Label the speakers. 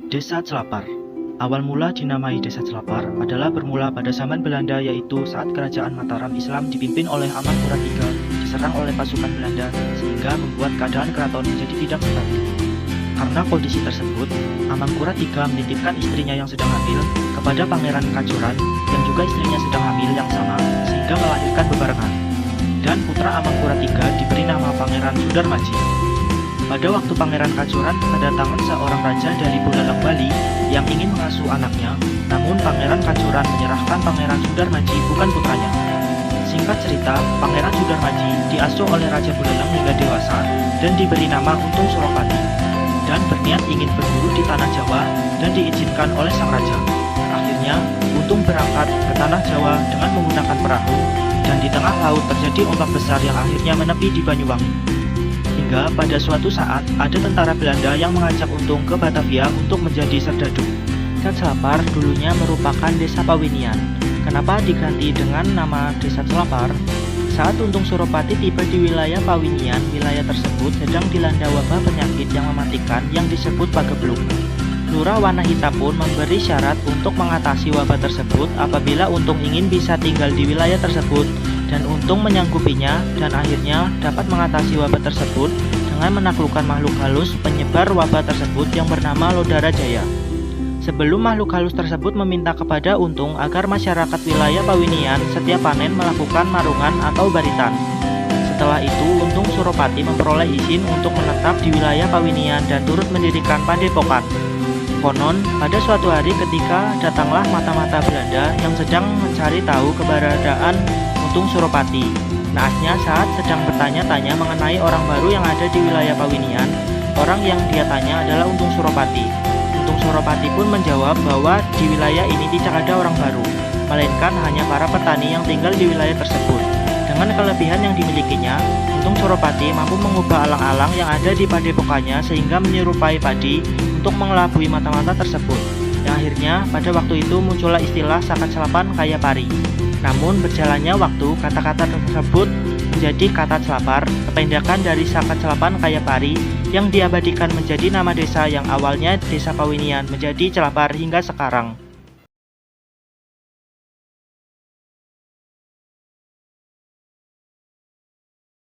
Speaker 1: Desa Celapar. Awal mula dinamai Desa Celapar adalah bermula pada zaman Belanda, yaitu saat kerajaan Mataram Islam dipimpin oleh Amangkurat III diserang oleh pasukan Belanda sehingga membuat keadaan keraton menjadi tidak stabil. Karena kondisi tersebut, Amangkurat III menitipkan istrinya yang sedang hamil kepada Pangeran Kajoran yang juga istrinya sedang hamil yang sama sehingga melahirkan bebarengan. Dan putra Amangkurat III diberi nama Pangeran Sudarmaji. Pada waktu Pangeran Kajoran kedatangan seorang raja dari Buleleng, Bali yang ingin mengasuh anaknya, namun Pangeran Kajoran menyerahkan Pangeran Sudarmaji bukan putranya. Singkat cerita, Pangeran Sudarmaji diasuh oleh Raja Buleleng hingga dewasa dan diberi nama Untung Suropati, dan berniat ingin berburu di tanah Jawa dan diizinkan oleh sang raja. Akhirnya, Untung berangkat ke tanah Jawa dengan menggunakan perahu, dan di tengah laut terjadi ombak besar yang akhirnya menepi di Banyuwangi. Hingga pada suatu saat ada tentara Belanda yang mengajak Untung ke Batavia untuk menjadi serdadu. Desa Celapar dulunya merupakan desa Pawinian. Kenapa diganti dengan nama Desa Celapar? Saat Untung Suropati tiba di wilayah Pawinian, wilayah tersebut sedang dilanda wabah penyakit yang mematikan yang disebut pagebluk. Lurah Wanahita pun memberi syarat untuk mengatasi wabah tersebut apabila Untung ingin bisa tinggal di wilayah tersebut, dan Untung menyanggupinya dan akhirnya dapat mengatasi wabah tersebut dengan menaklukkan makhluk halus penyebar wabah tersebut yang bernama Lodara Jaya. Sebelum makhluk halus tersebut meminta kepada Untung agar masyarakat wilayah Pawinian setiap panen melakukan marungan atau baritan. Setelah itu, Untung Suropati memperoleh izin untuk menetap di wilayah Pawinian dan turut mendirikan padepokan. Konon, pada suatu hari ketika datanglah mata-mata Belanda yang sedang mencari tahu keberadaan Untung Suropati. Naasnya saat sedang bertanya-tanya mengenai orang baru yang ada di wilayah Pawinian, orang yang dia tanya adalah Untung Suropati. Untung Suropati pun menjawab bahwa di wilayah ini tidak ada orang baru, melainkan hanya para petani yang tinggal di wilayah tersebut. Dengan kelebihan yang dimilikinya, Untung Suropati mampu mengubah alang-alang yang ada di padepokannya sehingga menyerupai padi untuk mengelabui mata-mata tersebut. Yang akhirnya pada waktu itu muncullah istilah Sakat Selapan Kaya Pari. Namun berjalannya waktu, kata-kata tersebut menjadi kata Celapar, kependekan dari Sakat Selapan Kaya Pari yang diabadikan menjadi nama desa yang awalnya Desa Pawinian menjadi Celapar hingga sekarang.